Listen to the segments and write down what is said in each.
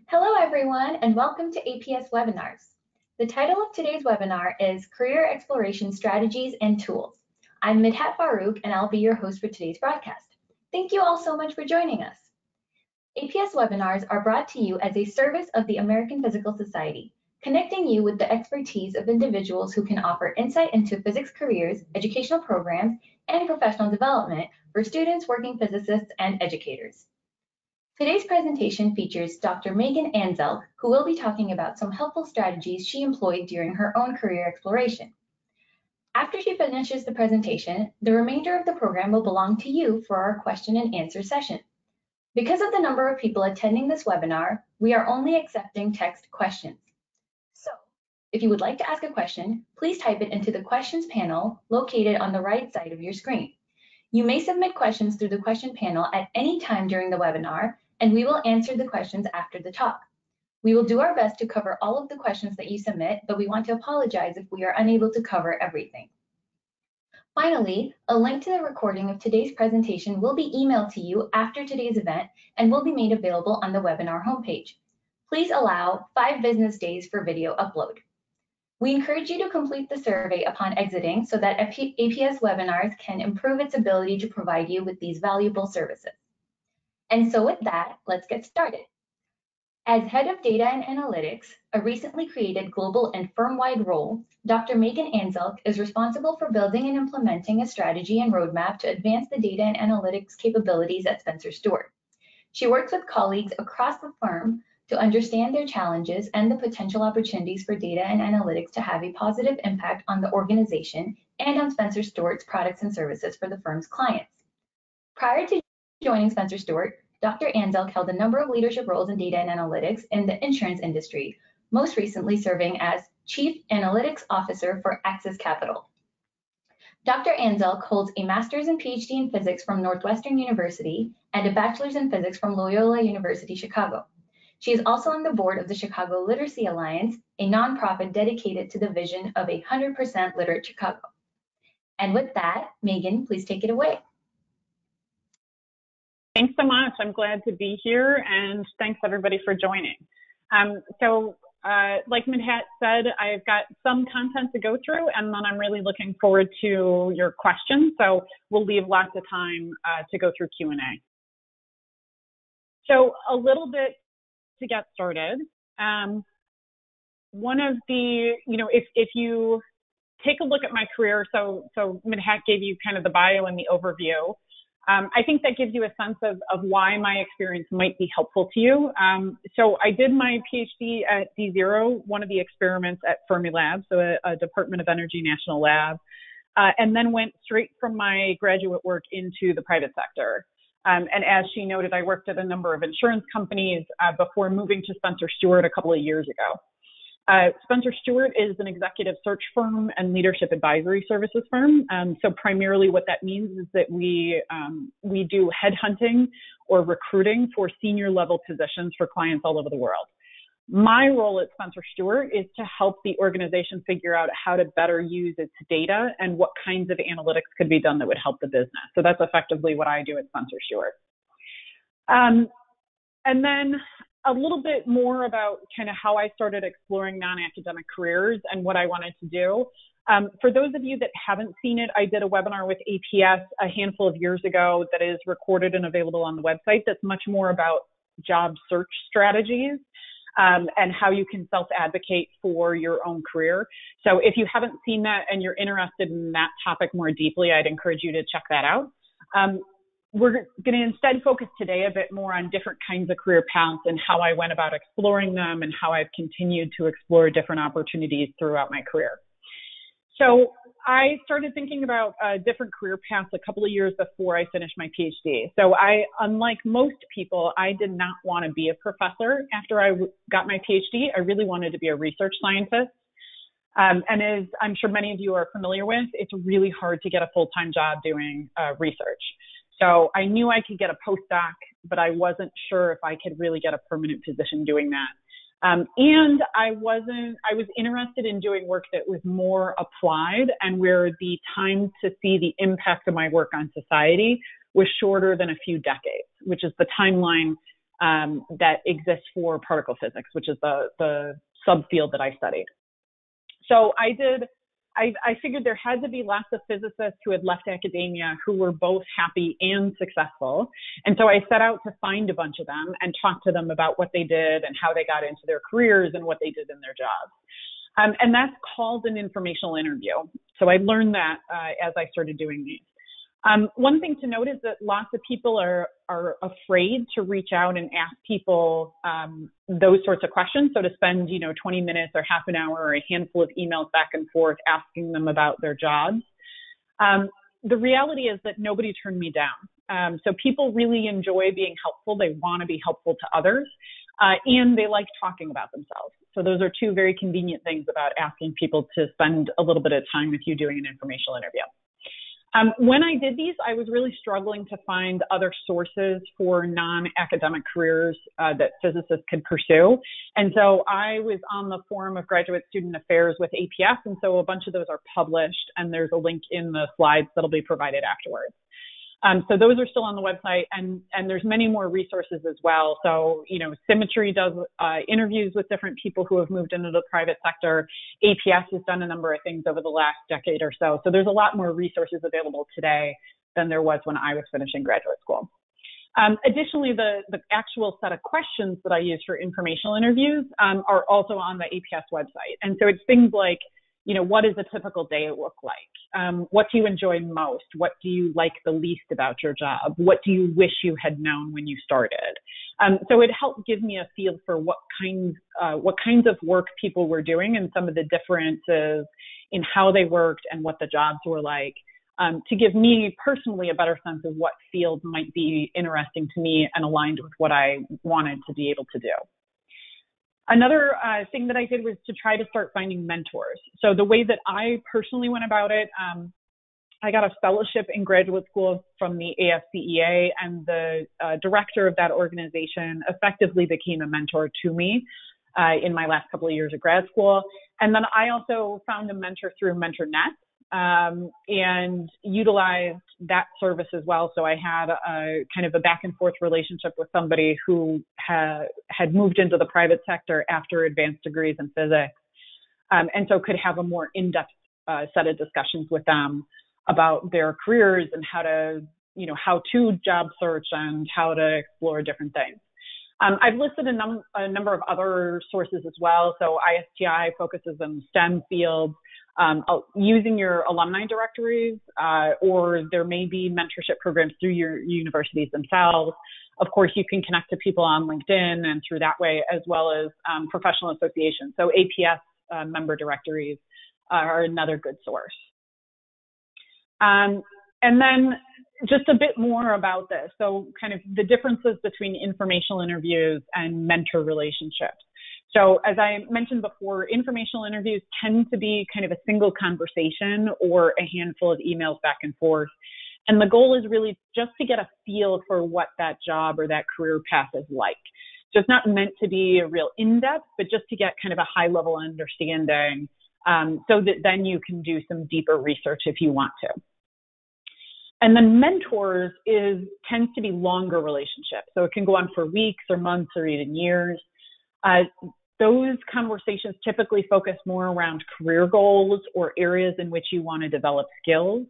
Hello everyone and welcome to APS Webinars. The title of today's webinar is Career Exploration Strategies and Tools. I'm Midhat Farouk and I'll be your host for today's broadcast. Thank you all so much for joining us. APS Webinars are brought to you as a service of the American Physical Society, connecting you with the expertise of individuals who can offer insight into physics careers, educational programs, and professional development for students, working physicists, and educators. Today's presentation features Dr. Meghan Anzelc, who will be talking about some helpful strategies she employed during her own career exploration. After she finishes the presentation, the remainder of the program will belong to you for our question and answer session. Because of the number of people attending this webinar, we are only accepting text questions. So, if you would like to ask a question, please type it into the questions panel located on the right side of your screen. You may submit questions through the question panel at any time during the webinar, and we will answer the questions after the talk. We will do our best to cover all of the questions that you submit, but we want to apologize if we are unable to cover everything. Finally, a link to the recording of today's presentation will be emailed to you after today's event and will be made available on the webinar homepage. Please allow 5 business days for video upload. We encourage you to complete the survey upon exiting so that APS Webinars can improve its ability to provide you with these valuable services. And so with that, let's get started. As Head of Data and Analytics, a recently created global and firm-wide role, Dr. Meghan Anzelc is responsible for building and implementing a strategy and roadmap to advance the data and analytics capabilities at Spencer Stuart. She works with colleagues across the firm to understand their challenges and the potential opportunities for data and analytics to have a positive impact on the organization and on Spencer Stuart's products and services for the firm's clients. Prior to joining Spencer Stuart, Dr. Anzelc held a number of leadership roles in data and analytics in the insurance industry, most recently serving as Chief Analytics Officer for Axis Capital. Dr. Anzelc holds a master's and PhD in physics from Northwestern University and a bachelor's in physics from Loyola University Chicago. She is also on the board of the Chicago Literacy Alliance, a nonprofit dedicated to the vision of 100% literate Chicago. And with that, Meghan, please take it away. Thanks so much. I'm glad to be here, and thanks everybody for joining. Like Midhat said, I've got some content to go through, and then I'm really looking forward to your questions. So we'll leave lots of time to go through Q&A. So a little bit to get started. One of the, if you take a look at my career, so Midhat gave you kind of the bio and the overview. I think that gives you a sense of why my experience might be helpful to you. So I did my PhD at D0, one of the experiments at Fermilab, so a Department of Energy national lab, and then went straight from my graduate work into the private sector. And as she noted, I worked at a number of insurance companies before moving to Spencer Stuart a couple of years ago. Spencer Stuart is an executive search firm and leadership advisory services firm. So primarily what that means is that we do headhunting or recruiting for senior level positions for clients all over the world. My role at Spencer Stuart is to help the organization figure out how to better use its data and what kinds of analytics could be done that would help the business. So that's effectively what I do at Spencer Stuart. And then a little bit more about kind of how I started exploring non-academic careers and what I wanted to do. For those of you that haven't seen it, I did a webinar with APS a handful of years ago that is recorded and available on the website that's much more about job search strategies and how you can self-advocate for your own career. So if you haven't seen that and you're interested in that topic more deeply, I'd encourage you to check that out. We're going to instead focus today a bit more on different kinds of career paths and how I went about exploring them and how I've continued to explore different opportunities throughout my career. So I started thinking about different career paths a couple of years before I finished my PhD. So unlike most people, I did not want to be a professor after I got my PhD. I really wanted to be a research scientist. And as I'm sure many of you are familiar with, it's really hard to get a full-time job doing research. So I knew I could get a postdoc, but I wasn't sure if I could really get a permanent position doing that. And I was interested in doing work that was more applied and where the time to see the impact of my work on society was shorter than a few decades, which is the timeline that exists for particle physics, which is the subfield that I studied. So I figured there had to be lots of physicists who had left academia who were both happy and successful. And so I set out to find a bunch of them and talk to them about what they did and how they got into their careers and what they did in their jobs. And that's called an informational interview. So I learned that as I started doing these. One thing to note is that lots of people are afraid to reach out and ask people those sorts of questions. So to spend, 20 minutes or half an hour or a handful of emails back and forth asking them about their jobs. The reality is that nobody turned me down. So people really enjoy being helpful. They want to be helpful to others, and they like talking about themselves. So those are two very convenient things about asking people to spend a little bit of time with you doing an informational interview. When I did these, I was really struggling to find other sources for non-academic careers that physicists could pursue. And so I was on the Forum of Graduate Student Affairs with APS, and so a bunch of those are published, and there's a link in the slides that'll be provided afterwards. So those are still on the website, and there's many more resources as well. So, Symmetry does interviews with different people who have moved into the private sector. APS has done a number of things over the last decade or so. So there's a lot more resources available today than there was when I was finishing graduate school. Additionally, the actual set of questions that I use for informational interviews are also on the APS website. And so it's things like, what does a typical day look like? What do you enjoy most? What do you like the least about your job? What do you wish you had known when you started? So it helped give me a feel for what kinds of work people were doing and some of the differences in how they worked and what the jobs were like, to give me personally a better sense of what field might be interesting to me and aligned with what I wanted to be able to do. Another thing that I did was to try to start finding mentors. So the way that I personally went about it, I got a fellowship in graduate school from the AFCEA, and the director of that organization effectively became a mentor to me in my last couple of years of grad school. And then I also found a mentor through MentorNet and utilized that service as well. So I had a kind of a back and forth relationship with somebody who had moved into the private sector after advanced degrees in physics, and so could have a more in-depth set of discussions with them about their careers and how to job search and how to explore different things. I've listed a number of other sources as well. So ISTI focuses on STEM fields. Using your alumni directories, or there may be mentorship programs through your universities themselves. Of course, you can connect to people on LinkedIn and through that way, as well as professional associations. So APS member directories are another good source. And then just a bit more about this. So kind of the differences between informational interviews and mentor relationships. So as I mentioned before, informational interviews tend to be kind of a single conversation or a handful of emails back and forth. And the goal is really just to get a feel for what that job or that career path is like. So it's not meant to be a real in-depth, but just to get kind of a high-level understanding so that then you can do some deeper research if you want to. And then mentors tends to be longer relationships. So it can go on for weeks or months or even years. Those conversations typically focus more around career goals or areas in which you want to develop skills.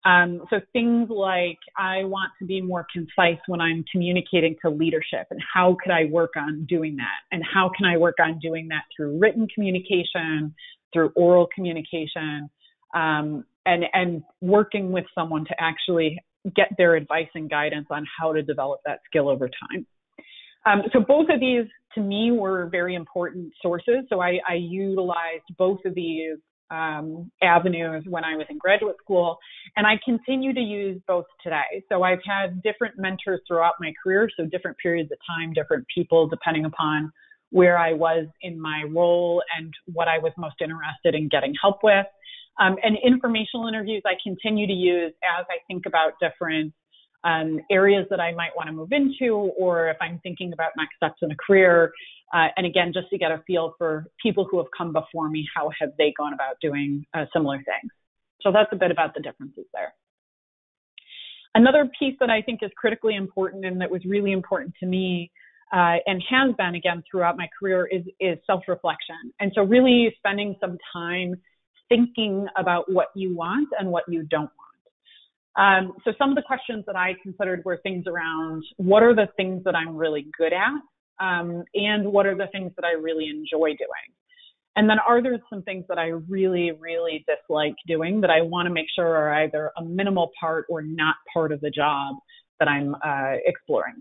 So things like, I want to be more concise when I'm communicating to leadership, and how could I work on doing that? And how can I work on doing that through written communication, through oral communication, and working with someone to actually get their advice and guidance on how to develop that skill over time. So both of these, to me, were very important sources. So I utilized both of these avenues when I was in graduate school, and I continue to use both today. So I've had different mentors throughout my career, so different periods of time, different people, depending upon where I was in my role and what I was most interested in getting help with. And informational interviews I continue to use as I think about different areas that I might want to move into, or if I'm thinking about next steps in a career. And again, just to get a feel for people who have come before me, how have they gone about doing similar things? So that's a bit about the differences there. Another piece that I think is critically important and that was really important to me and has been again throughout my career is self-reflection. And so really spending some time thinking about what you want and what you don't want. So some of the questions that I considered were things around what are the things that I'm really good at, and what are the things that I really enjoy doing. And then are there some things that I really, really dislike doing that I want to make sure are either a minimal part or not part of the job that I'm exploring.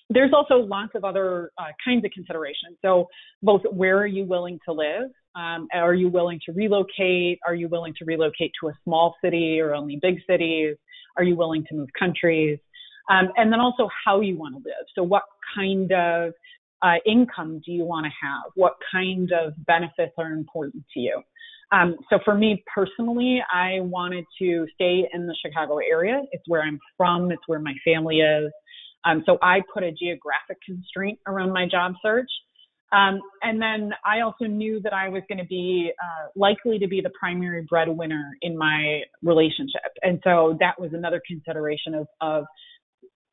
There's also lots of other kinds of considerations. So both where are you willing to live? Are you willing to relocate? Are you willing to relocate to a small city or only big cities? Are you willing to move countries? And then also how you want to live. So what kind of income do you want to have? What kind of benefits are important to you? So for me personally, I wanted to stay in the Chicago area. It's where I'm from. It's where my family is. So I put a geographic constraint around my job search. And then I also knew that I was going to be likely to be the primary breadwinner in my relationship. And so that was another consideration of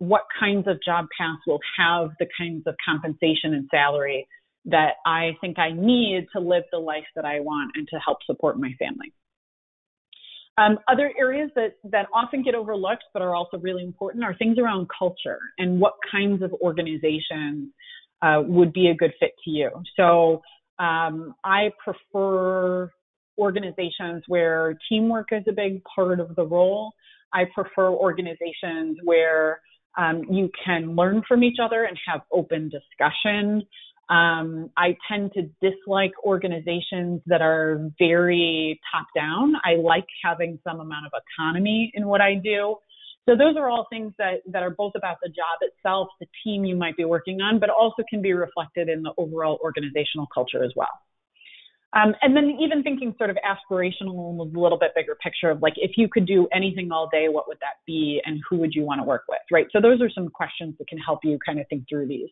what kinds of job paths will have the kinds of compensation and salary that I think I need to live the life that I want and to help support my family. Other areas that often get overlooked but are also really important are things around culture and what kinds of organizations would be a good fit to you. So I prefer organizations where teamwork is a big part of the role. I prefer organizations where you can learn from each other and have open discussion. I tend to dislike organizations that are very top-down. I like having some amount of autonomy in what I do. So those are all things that are both about the job itself, the team you might be working on, but also can be reflected in the overall organizational culture as well. And then even thinking sort of aspirational, a little bit bigger picture of like, if you could do anything all day, what would that be and who would you want to work with, right? So those are some questions that can help you kind of think through these.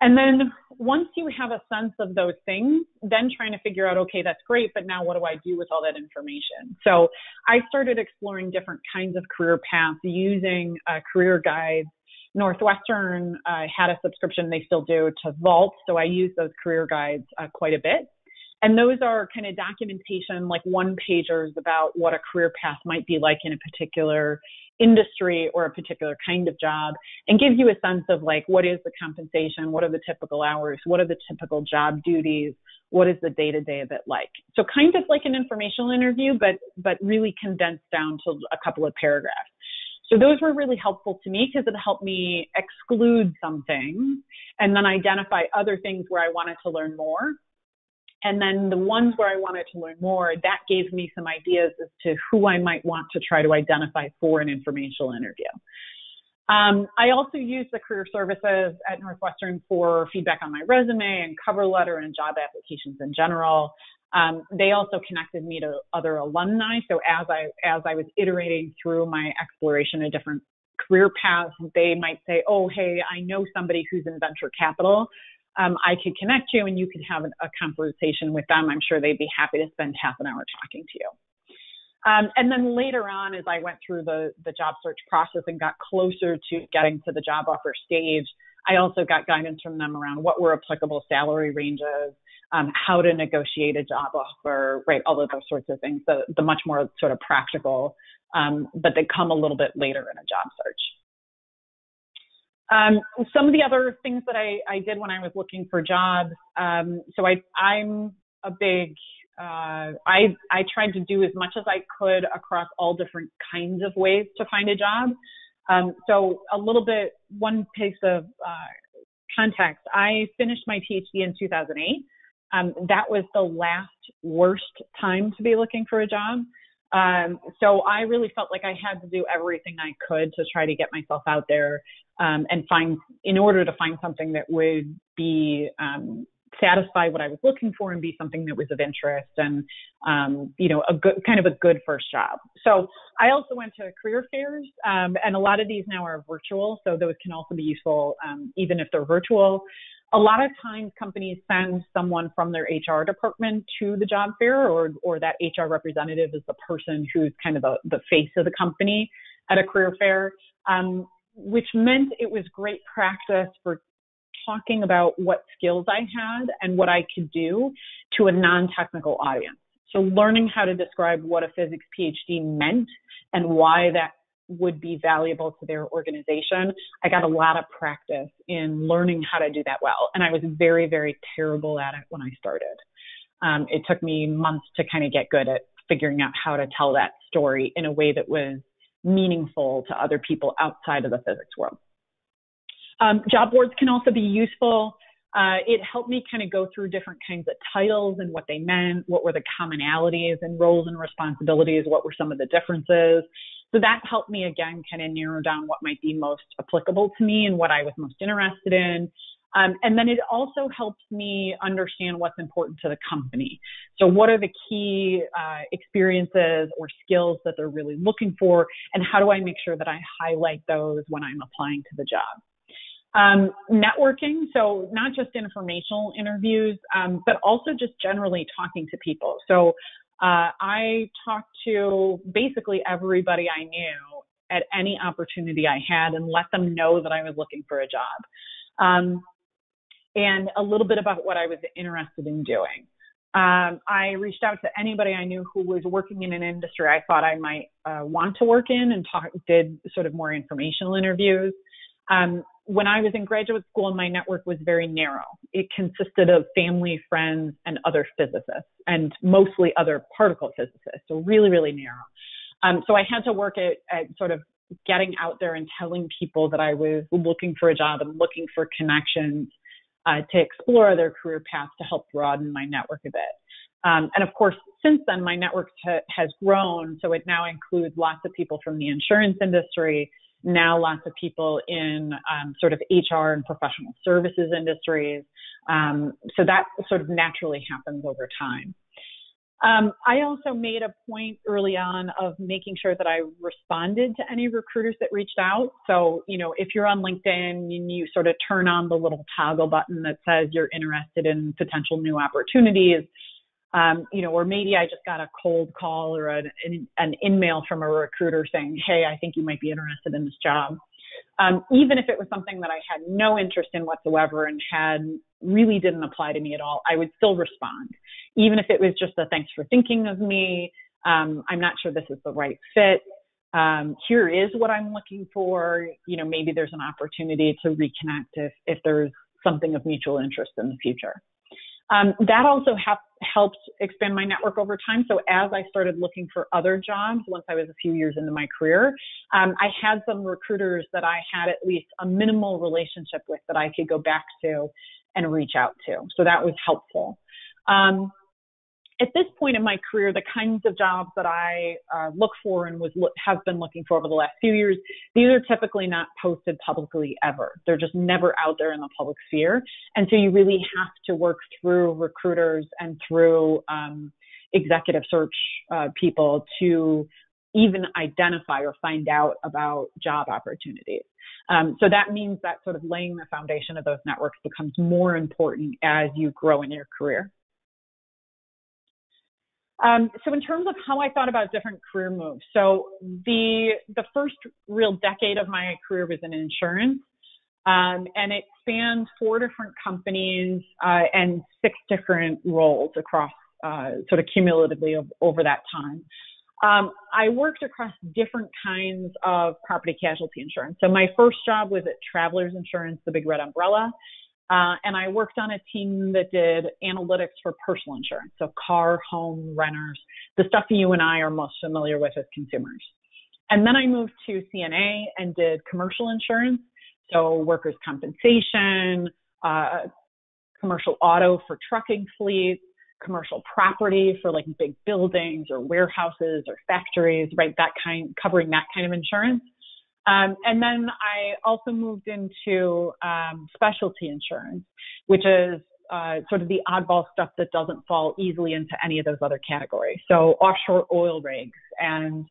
And then once you have a sense of those things, then trying to figure out, okay, that's great, but now what do I do with all that information? So I started exploring different kinds of career paths using career guides. Northwestern had a subscription, they still do, to Vault. So I use those career guides quite a bit. And those are kind of documentation, like one-pagers about what a career path might be like in a particular industry or a particular kind of job, and gives you a sense of like, what is the compensation? What are the typical hours? What are the typical job duties? What is the day-to-day of it like? So kind of like an informational interview, but really condensed down to a couple of paragraphs. So those were really helpful to me because it helped me exclude some things and then identify other things where I wanted to learn more. And then the ones where I wanted to learn more, that gave me some ideas as to who I might want to try to identify for an informational interview. I also used the career services at Northwestern for feedback on my resume and cover letter and job applications in general. They also connected me to other alumni. So as I was iterating through my exploration of different career paths, they might say, oh, hey, I know somebody who's in venture capital. I could connect you and you could have a conversation with them. I'm sure they'd be happy to spend half an hour talking to you. And then later on, as I went through the job search process and got closer to getting to the job offer stage, I also got guidance from them around what were applicable salary ranges, how to negotiate a job offer, right, all of those sorts of things, the much more sort of practical, but they come a little bit later in a job search. Some of the other things that I did when I was looking for jobs, so I'm a big, I tried to do as much as I could across all different kinds of ways to find a job. So a little bit, one piece of context, I finished my PhD in 2008. That was the last worst time to be looking for a job. So I really felt like I had to do everything I could to try to get myself out there and in order to find something that would be satisfy what I was looking for and be something that was of interest and, a good first job. So I also went to career fairs, and a lot of these now are virtual. So those can also be useful, even if they're virtual. A lot of times companies send someone from their HR department to the job fair, or that HR representative is the person who's kind of the face of the company at a career fair. which meant it was great practice for talking about what skills I had and what I could do to a non-technical audience. So learning how to describe what a physics PhD meant and why that would be valuable to their organization. I got a lot of practice in learning how to do that well. And I was very, very terrible at it when I started. It took me months to kind of get good at figuring out how to tell that story in a way that was meaningful to other people outside of the physics world. Job boards can also be useful. It helped me kind of go through different kinds of titles and what they meant, what were the commonalities and roles and responsibilities, what were some of the differences. So that helped me, again, kind of narrow down what might be most applicable to me and what I was most interested in. And then it also helps me understand what's important to the company. So what are the key experiences or skills that they're really looking for, and how do I make sure that I highlight those when I'm applying to the job? Networking, so not just informational interviews, but also just generally talking to people. So I talked to basically everybody I knew at any opportunity I had and let them know that I was looking for a job. And a little bit about what I was interested in doing. I reached out to anybody I knew who was working in an industry I thought I might want to work in, and did sort of more informational interviews. When I was in graduate school, my network was very narrow. It consisted of family, friends, and other physicists, and mostly other particle physicists, so really, really narrow. So I had to work at sort of getting out there and telling people that I was looking for a job and looking for connections to explore their career paths to help broaden my network a bit. And of course, since then, my network has grown, so it now includes lots of people from the insurance industry, now lots of people in sort of HR and professional services industries. So that sort of naturally happens over time. I also made a point early on of making sure that I responded to any recruiters that reached out. So, if you're on LinkedIn and you sort of turn on the little toggle button that says you're interested in potential new opportunities, or maybe I just got a cold call or an in-mail from a recruiter saying, hey, I think you might be interested in this job. Even if it was something that I had no interest in whatsoever and really didn't apply to me at all, I would still respond. Even if it was just a thanks for thinking of me, I'm not sure this is the right fit. Here is what I'm looking for. Maybe there's an opportunity to reconnect if there's something of mutual interest in the future. That also helped expand my network over time. So as I started looking for other jobs, once I was a few years into my career, I had some recruiters that I had at least a minimal relationship with that I could go back to and reach out to. So that was helpful. At this point in my career, the kinds of jobs that I look for and have been looking for over the last few years, these are typically not posted publicly ever. They're just never out there in the public sphere. And so you really have to work through recruiters and through executive search people to even identify or find out about job opportunities. So that means that sort of laying the foundation of those networks becomes more important as you grow in your career. So in terms of how I thought about different career moves, so the first real decade of my career was in insurance, and it spanned 4 different companies and 6 different roles across sort of cumulatively over that time. I worked across different kinds of property casualty insurance. So my first job was at Travelers Insurance, the big red umbrella. And I worked on a team that did analytics for personal insurance, so car, home, renters, the stuff you and I are most familiar with as consumers. And then I moved to CNA and did commercial insurance, so workers' compensation, commercial auto for trucking fleets, commercial property for like big buildings or warehouses or factories, right? Covering that kind of insurance. And then I also moved into specialty insurance, which is sort of the oddball stuff that doesn't fall easily into any of those other categories. So offshore oil rigs and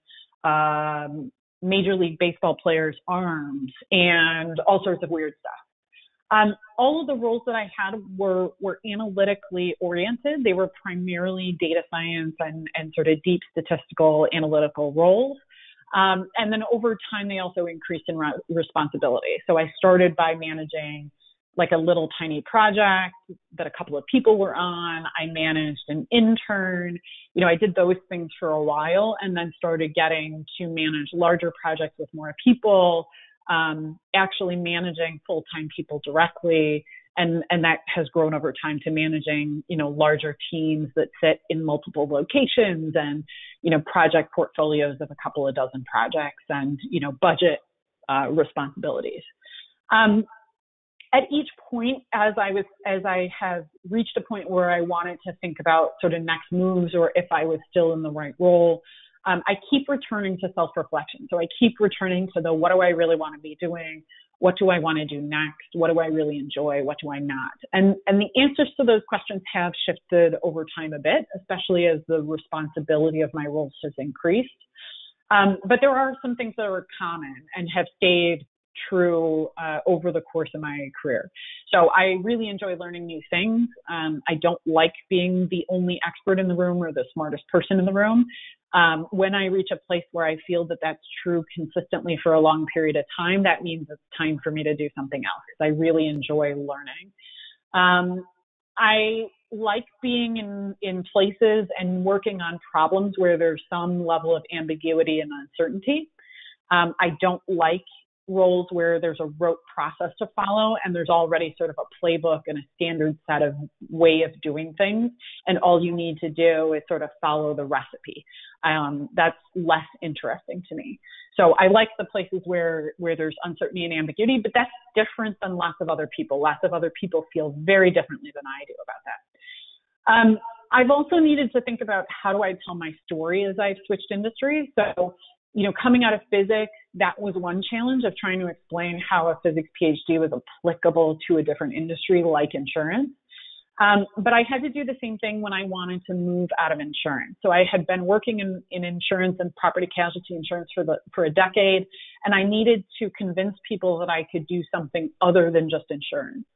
Major League Baseball players' arms and all sorts of weird stuff. All of the roles that I had were analytically oriented. They were primarily data science and sort of deep statistical analytical roles. And then over time, they also increased in responsibility. So I started by managing like a little tiny project that a couple of people were on. I managed an intern. I did those things for a while, and then started getting to manage larger projects with more people, actually managing full-time people directly. And that has grown over time to managing, larger teams that sit in multiple locations and, project portfolios of a couple of dozen projects and, budget responsibilities. At each point, as I have reached a point where I wanted to think about sort of next moves or if I was still in the right role, I keep returning to self-reflection. So I keep returning to what do I really want to be doing? What do I want to do next? What do I really enjoy? What do I not? And the answers to those questions have shifted over time a bit, especially as the responsibility of my roles has increased. But there are some things that are common and have stayed true over the course of my career. So I really enjoy learning new things. I don't like being the only expert in the room or the smartest person in the room. When I reach a place where I feel that that's true consistently for a long period of time, that means it's time for me to do something else because I really enjoy learning. I like being in places and working on problems where there's some level of ambiguity and uncertainty. I don't like roles where there's a rote process to follow and there's already sort of a playbook and a standard set of way of doing things, and all you need to do is sort of follow the recipe. That's less interesting to me. So I like the places where there's uncertainty and ambiguity, but that's different than lots of other people. Lots of other people feel very differently than I do about that. I've also needed to think about how do I tell my story as I've switched industries. So coming out of physics, that was one challenge of trying to explain how a physics PhD was applicable to a different industry like insurance. But I had to do the same thing when I wanted to move out of insurance. So I had been working in insurance and property casualty insurance for a decade, and I needed to convince people that I could do something other than just insurance.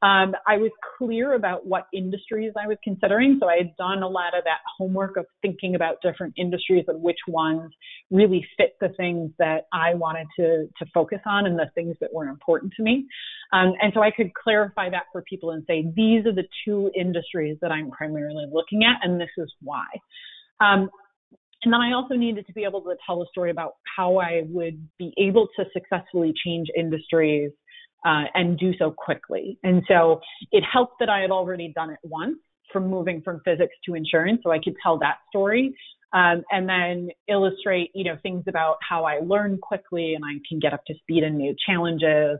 I was clear about what industries I was considering. So I had done a lot of that homework of thinking about different industries and which ones really fit the things that I wanted to focus on and the things that were important to me. And so I could clarify that for people and say, these are the two industries that I'm primarily looking at, and this is why. And then I also needed to be able to tell a story about how I would be able to successfully change industries and do so quickly. And so it helped that I had already done it once from moving from physics to insurance, so I could tell that story and then illustrate, things about how I learn quickly and I can get up to speed in new challenges,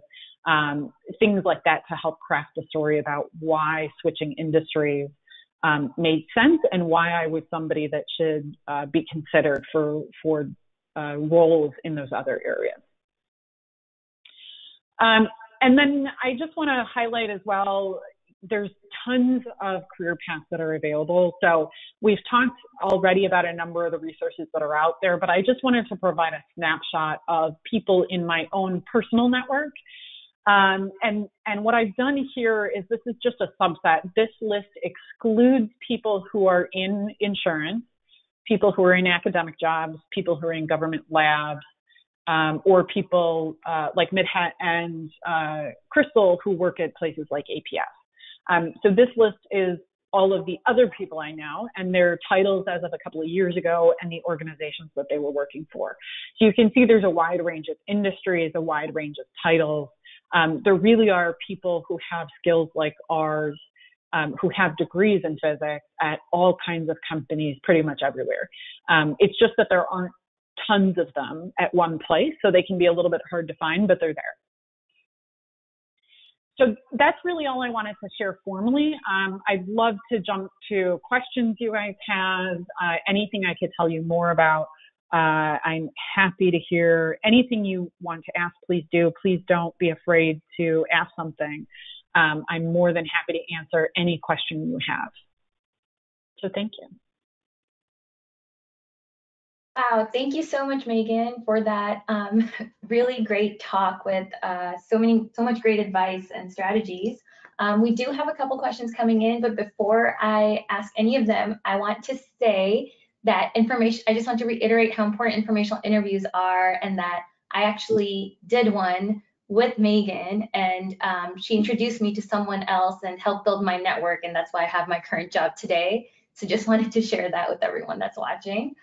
things like that to help craft a story about why switching industries made sense and why I was somebody that should be considered for roles in those other areas. And then I just want to highlight as well, there's tons of career paths that are available. So we've talked already about a number of the resources that are out there, but I just wanted to provide a snapshot of people in my own personal network. And what I've done here is this is just a subset. This list excludes people who are in insurance, people who are in academic jobs, people who are in government labs, or people like Midhat and Crystal who work at places like APS. So this list is all of the other people I know and their titles as of a couple of years ago and the organizations that they were working for. So you can see there's a wide range of industries, a wide range of titles. There really are people who have skills like ours, who have degrees in physics at all kinds of companies pretty much everywhere. It's just that there aren't tons of them at one place, so they can be a little bit hard to find, but they're there. So that's really all I wanted to share formally. I'd love to jump to questions you guys have, anything I could tell you more about. I'm happy to hear anything you want to ask, please do. Please don't be afraid to ask something. I'm more than happy to answer any question you have. So thank you. Wow, thank you so much, Megan, for that really great talk with so much great advice and strategies. We do have a couple questions coming in, but before I ask any of them, I want to say that information, I just want to reiterate how important informational interviews are, and that I actually did one with Meghan, and she introduced me to someone else and helped build my network, and that's why I have my current job today. So just wanted to share that with everyone that's watching.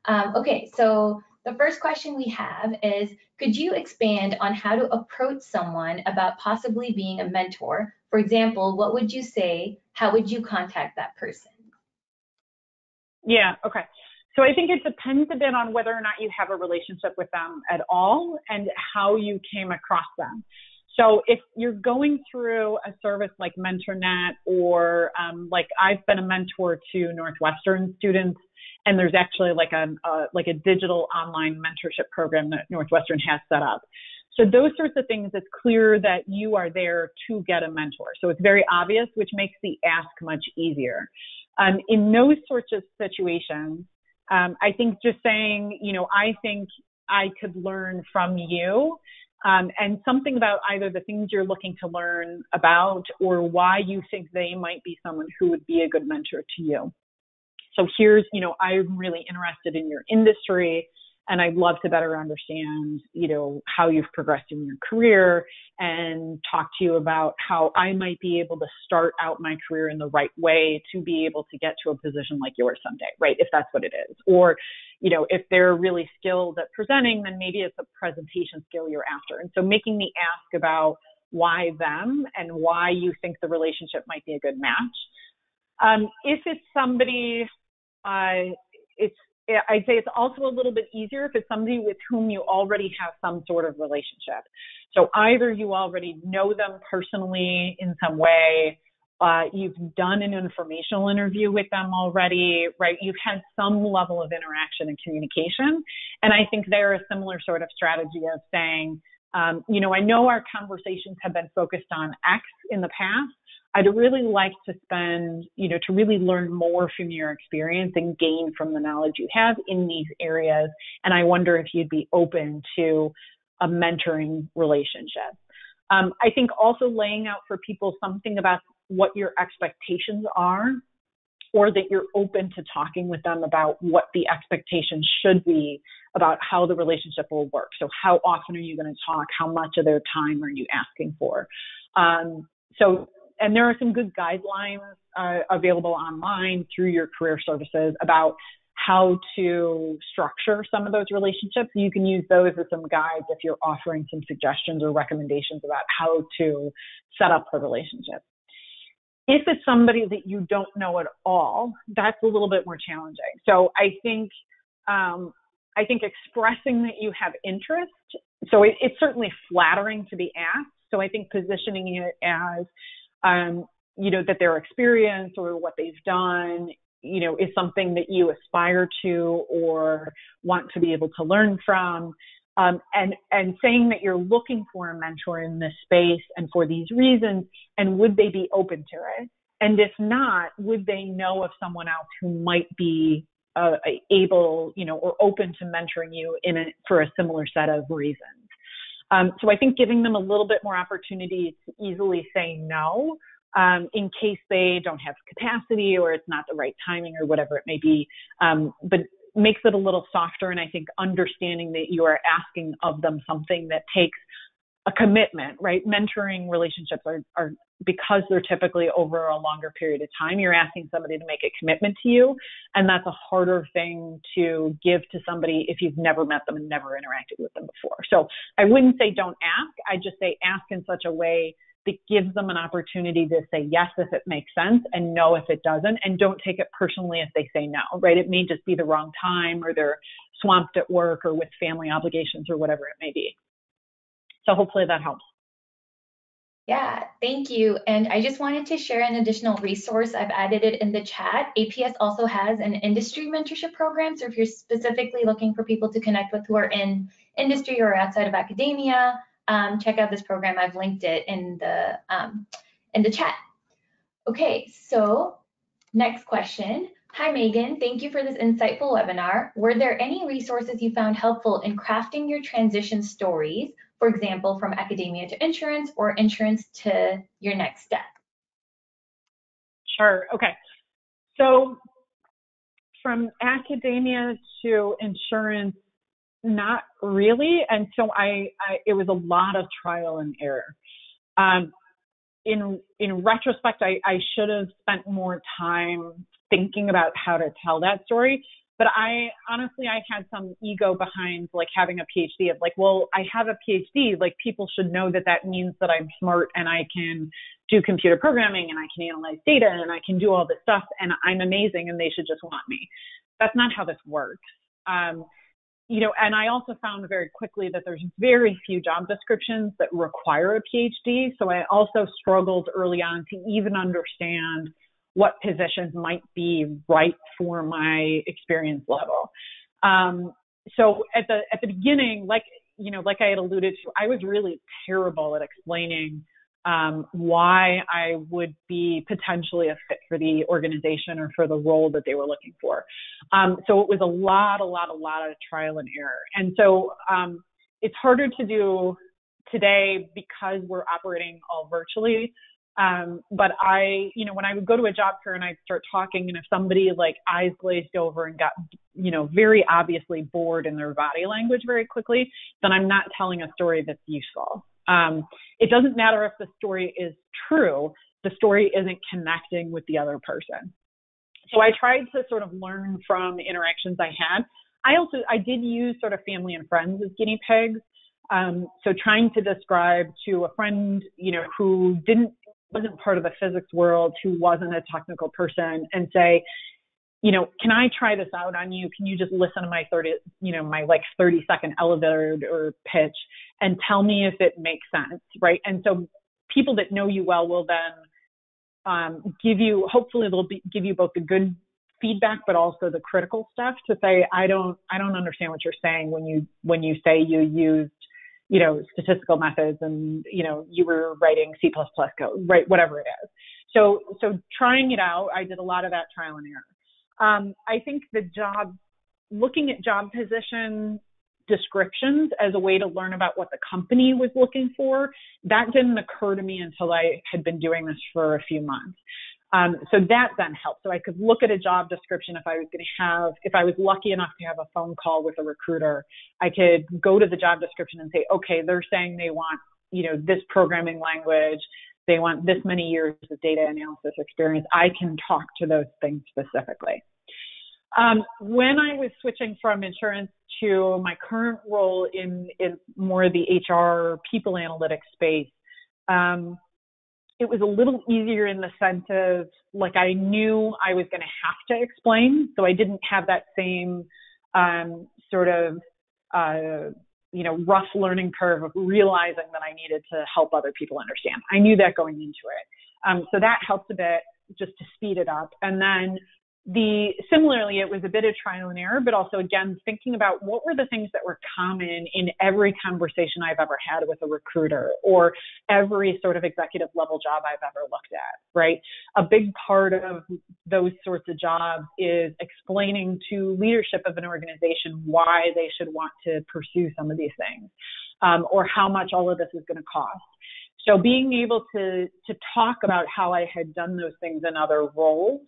Okay, so the first question we have is, could you expand on how to approach someone about possibly being a mentor? For example, what would you say? How would you contact that person? Yeah, okay. So I think it depends a bit on whether or not you have a relationship with them at all and how you came across them. So if you're going through a service like MentorNet, or like I've been a mentor to Northwestern students, and there's actually like a digital online mentorship program that Northwestern has set up. So those sorts of things, it's clear that you are there to get a mentor. So it's very obvious, which makes the ask much easier. In those sorts of situations, I think just saying, I think I could learn from you, and something about either the things you're looking to learn about or why you think they might be someone who would be a good mentor to you. So here's, I'm really interested in your industry, and I'd love to better understand, how you've progressed in your career, and talk to you about how I might be able to start out my career in the right way to be able to get to a position like yours someday, right? If that's what it is. Or, if they're really skilled at presenting, then maybe it's a presentation skill you're after. And so making the ask about why them and why you think the relationship might be a good match. If it's somebody, I'd say it's also a little bit easier if it's somebody with whom you already have some sort of relationship. So either you already know them personally in some way, you've done an informational interview with them already, right? You've had some level of interaction and communication. And I think they're a similar sort of strategy of saying, I know our conversations have been focused on X in the past. I'd really like to spend, to really learn more from your experience and gain from the knowledge you have in these areas. And I wonder if you'd be open to a mentoring relationship. I think also laying out for people something about what your expectations are, or that you're open to talking with them about what the expectations should be about how the relationship will work. So how often are you going to talk? How much of their time are you asking for? And there are some good guidelines available online through your career services about how to structure some of those relationships. You can use those as some guides if you're offering some suggestions or recommendations about how to set up the relationship. If it's somebody that you don't know at all, that's a little bit more challenging. So I think expressing that you have interest, so it's certainly flattering to be asked. So I think positioning it as, that their experience or what they've done, is something that you aspire to or want to be able to learn from. And saying that you're looking for a mentor in this space and for these reasons, and would they be open to it? And if not, would they know of someone else who might be able, or open to mentoring you for a similar set of reasons? So I think giving them a little bit more opportunity to easily say no, in case they don't have capacity or it's not the right timing or whatever it may be, but makes it a little softer. And I think understanding that you are asking of them something that takes a commitment, right? Mentoring relationships are because they're typically over a longer period of time, you're asking somebody to make a commitment to you. And that's a harder thing to give to somebody if you've never met them and never interacted with them before. So I wouldn't say don't ask. I just say ask in such a way that gives them an opportunity to say yes if it makes sense and no if it doesn't, and don't take it personally if they say no, right? It may just be the wrong time, or they're swamped at work or with family obligations or whatever it may be. So hopefully that helps. Yeah, thank you. And I just wanted to share an additional resource. I've added it in the chat. APS also has an industry mentorship program. So if you're specifically looking for people to connect with who are in industry or outside of academia, check out this program. I've linked it in the chat. Okay, so next question. Hi, Meghan. Thank you for this insightful webinar. Were there any resources you found helpful in crafting your transition stories? For example, from academia to insurance, or insurance to your next step? Sure. Okay. So from academia to insurance, not really. And so it was a lot of trial and error. In retrospect, I should have spent more time thinking about how to tell that story. But I had some ego behind like having a PhD of like, well, I have a PhD, like people should know that means that I'm smart and I can do computer programming and I can analyze data and I can do all this stuff and I'm amazing and they should just want me. That's not how this works. And I also found very quickly that there's very few job descriptions that require a PhD. So I also struggled early on to even understand what positions might be right for my experience level. So at the beginning, like I had alluded to, I was really terrible at explaining why I would be potentially a fit for the organization or for the role that they were looking for. So it was a lot of trial and error. And so it's harder to do today because we're operating all virtually. But when I would go to a job fair and I'd start talking, and if somebody like eyes glazed over and got, very obviously bored in their body language very quickly, then I'm not telling a story that's useful. It doesn't matter if the story is true, the story isn't connecting with the other person. So I tried to sort of learn from interactions I had. I did use sort of family and friends as guinea pigs. So trying to describe to a friend, who wasn't part of the physics world, who wasn't a technical person, and say, can I try this out on you? Can you just listen to my 30-second elevator pitch and tell me if it makes sense, right? And so people that know you well will then hopefully they'll give you both the good feedback, but also the critical stuff to say, I don't understand what you're saying when you say you used statistical methods and, you were writing C++ code, right? Whatever it is. So trying it out, I did a lot of that trial and error. I think looking at job position descriptions as a way to learn about what the company was looking for, that didn't occur to me until I had been doing this for a few months. So that then helped. So I could look at a job description if I was lucky enough to have a phone call with a recruiter, I could go to the job description and say, okay, they're saying they want, this programming language, they want this many years of data analysis experience. I can talk to those things specifically. When I was switching from insurance to my current role in more of the HR people analytics space, it was a little easier in the sense of like I knew I was going to have to explain, so I didn't have that same rough learning curve of realizing that I needed to help other people understand. I knew that going into it, so that helped a bit just to speed it up. And then similarly, it was a bit of trial and error, but also, again, thinking about what were the things that were common in every conversation I've ever had with a recruiter or every sort of executive level job I've ever looked at, right? A big part of those sorts of jobs is explaining to leadership of an organization why they should want to pursue some of these things, or how much all of this is going to cost. So being able to talk about how I had done those things in other roles,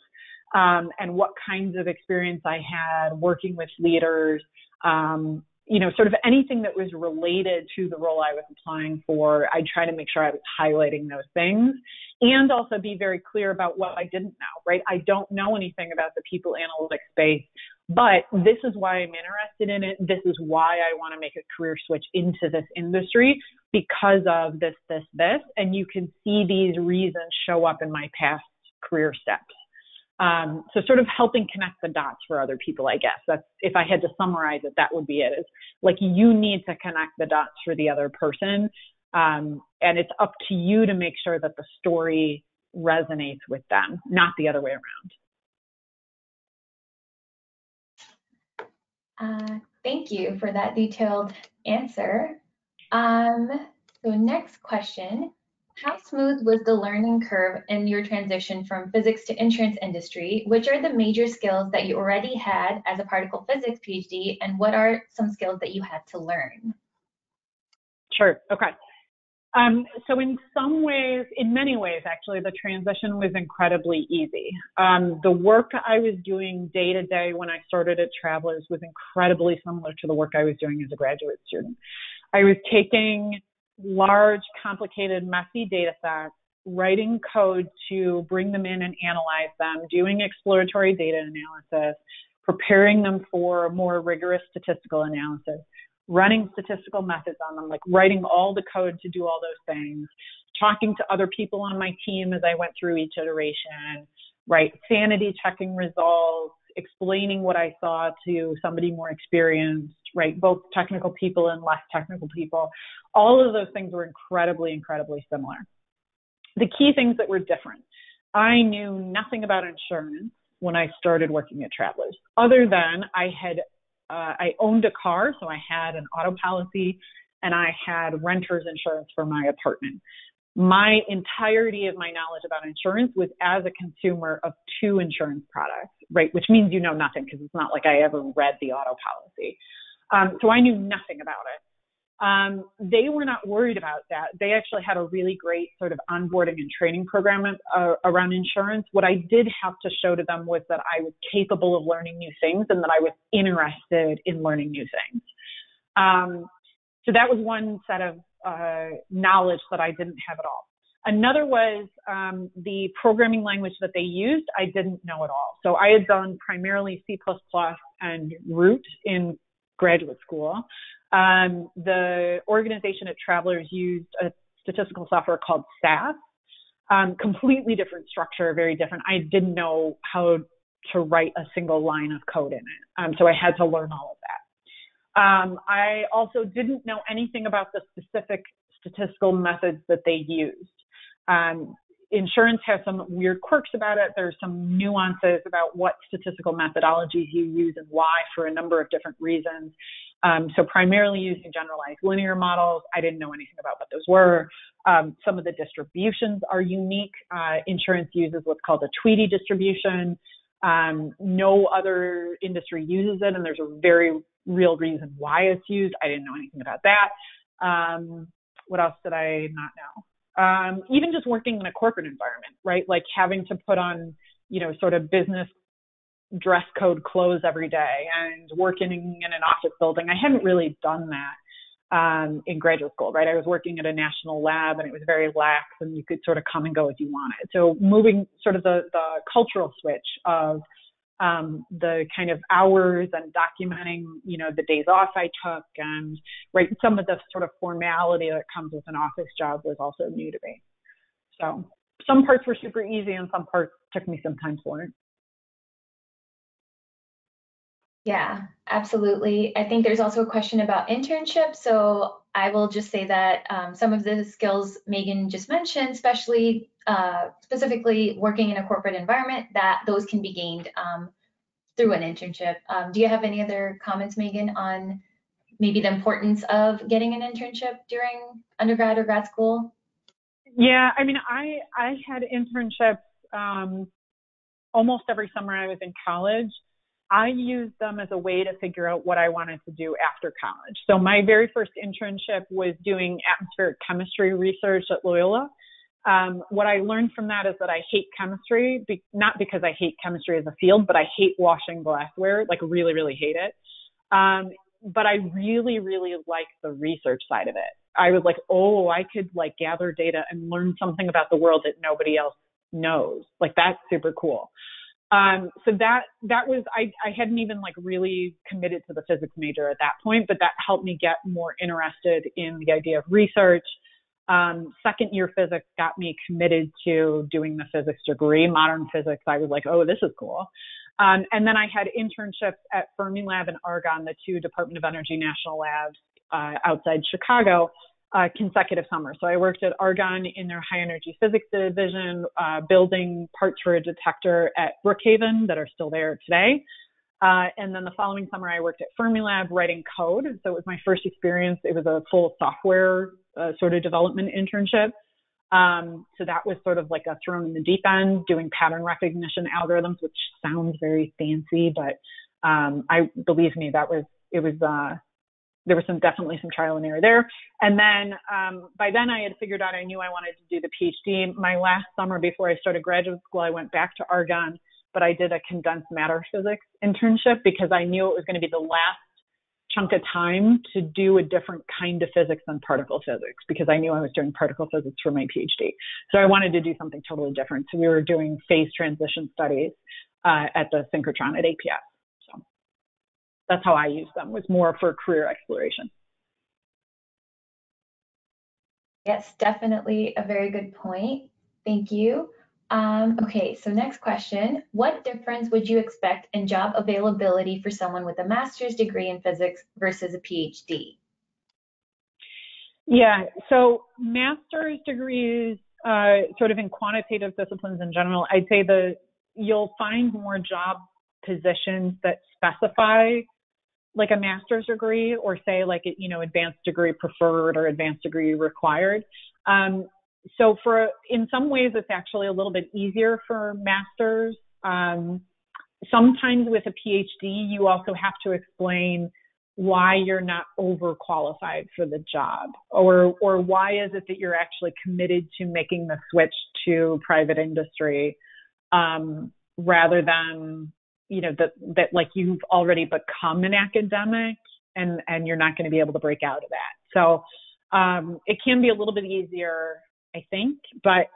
and what kinds of experience I had working with leaders, sort of anything that was related to the role I was applying for, I try to make sure I was highlighting those things and also be very clear about what I didn't know, right? I don't know anything about the people analytics space, but this is why I'm interested in it. This is why I want to make a career switch into this industry because of this, and you can see these reasons show up in my past career steps. So sort of helping connect the dots for other people, I guess. That's, if I had to summarize it, that would be it. It's like you need to connect the dots for the other person. And it's up to you to make sure that the story resonates with them, not the other way around. Thank you for that detailed answer. So next question. How smooth was the learning curve in your transition from physics to insurance industry? Which are the major skills that you already had as a particle physics PhD, and what are some skills that you had to learn? Sure. Okay. So in some ways, in many ways, actually, the transition was incredibly easy. The work I was doing day to day when I started at Travelers was incredibly similar to the work I was doing as a graduate student. I was taking large, complicated, messy data sets, writing code to bring them in and analyze them, doing exploratory data analysis, preparing them for more rigorous statistical analysis, running statistical methods on them, like writing all the code to do all those things, talking to other people on my team as I went through each iteration, right? Sanity checking results, explaining what I saw to somebody more experienced, right? Both technical people and less technical people. All of those things were incredibly, incredibly similar. The key things that were different: I knew nothing about insurance when I started working at Travelers, other than I owned a car, so I had an auto policy and I had renter's insurance for my apartment. My entirety of my knowledge about insurance was as a consumer of two insurance products, right? Which means you know nothing, because it's not like I ever read the auto policy. So I knew nothing about it. They were not worried about that. They actually had a really great sort of onboarding and training program around insurance. What I did have to show to them was that I was capable of learning new things and that I was interested in learning new things. So that was one set of knowledge that I didn't have at all. Another was the programming language that they used, I didn't know at all. So I had done primarily C++ and Root in graduate school. The organization at Travelers used a statistical software called SAS, completely different structure, very different. I didn't know how to write a single line of code in it. So I had to learn all of that. I also didn't know anything about the specific statistical methods that they used. Insurance has some weird quirks about it. There's some nuances about what statistical methodologies you use and why for a number of different reasons. So primarily using generalized linear models. I didn't know anything about what those were. Some of the distributions are unique. Insurance uses what's called a Tweedy distribution. No other industry uses it, and there's a very real reason why it's used. I didn't know anything about that. What else did I not know? Even just working in a corporate environment, right? Like having to put on, sort of business dress code clothes every day and working in an office building. I hadn't really done that in graduate school, right? I was working at a national lab and it was very lax and you could sort of come and go as you wanted. So moving sort of the cultural switch of the kind of hours and documenting, the days off I took and right, some of the sort of formality that comes with an office job was also new to me. So some parts were super easy and some parts took me some time to learn. Yeah, absolutely. I think there's also a question about internships. So I will just say that some of the skills Megan just mentioned, especially specifically working in a corporate environment, that those can be gained through an internship. Do you have any other comments, Megan, on maybe the importance of getting an internship during undergrad or grad school? Yeah, I mean, I had internships almost every summer I was in college. I used them as a way to figure out what I wanted to do after college. So my very first internship was doing atmospheric chemistry research at Loyola. What I learned from that is that I hate chemistry, not because I hate chemistry as a field, but I hate washing glassware, like really, really hate it. But I really, really liked the research side of it. I was like, oh, I could like gather data and learn something about the world that nobody else knows. Like that's super cool. So that was, I hadn't even like really committed to the physics major at that point, but that helped me get more interested in the idea of research. Second year physics got me committed to doing the physics degree, modern physics. I was like, oh, this is cool. And then I had internships at Fermilab and Argonne, the two Department of Energy national labs outside Chicago, consecutive summers. So I worked at Argonne in their high energy physics division, building parts for a detector at Brookhaven that are still there today. And then the following summer, I worked at Fermilab writing code. So it was my first experience. It was a full software sort of development internship. So that was sort of like a thrown in the deep end, doing pattern recognition algorithms, which sounds very fancy, but believe me, it was definitely some trial and error there. And then by then I had figured out I knew I wanted to do the PhD. My last summer before I started graduate school, I went back to Argonne, but I did a condensed matter physics internship because I knew it was going to be the last chunk of time to do a different kind of physics than particle physics, because I knew I was doing particle physics for my PhD. So I wanted to do something totally different. So we were doing phase transition studies at the synchrotron at APS. So that's how I used them, was more for career exploration. Yes, definitely a very good point. Thank you. Okay, so next question. What difference would you expect in job availability for someone with a master's degree in physics versus a PhD? Yeah, so master's degrees, sort of in quantitative disciplines in general, I'd say you'll find more job positions that specify like a master's degree, or say like, advanced degree preferred or advanced degree required. So in some ways, it's actually a little bit easier for masters. Sometimes with a PhD, you also have to explain why you're not overqualified for the job, or why is it that you're actually committed to making the switch to private industry, rather than, that like you've already become an academic and you're not going to be able to break out of that. So it can be a little bit easier, I think, but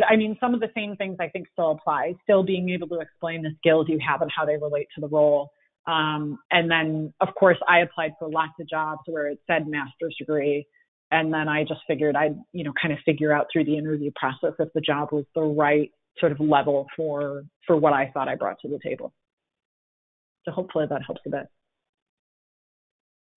I mean, some of the same things I think still apply, still being able to explain the skills you have and how they relate to the role. And then, of course, I applied for lots of jobs where it said master's degree. And then I just figured I'd, kind of figure out through the interview process if the job was the right sort of level for what I thought I brought to the table. So hopefully that helps a bit.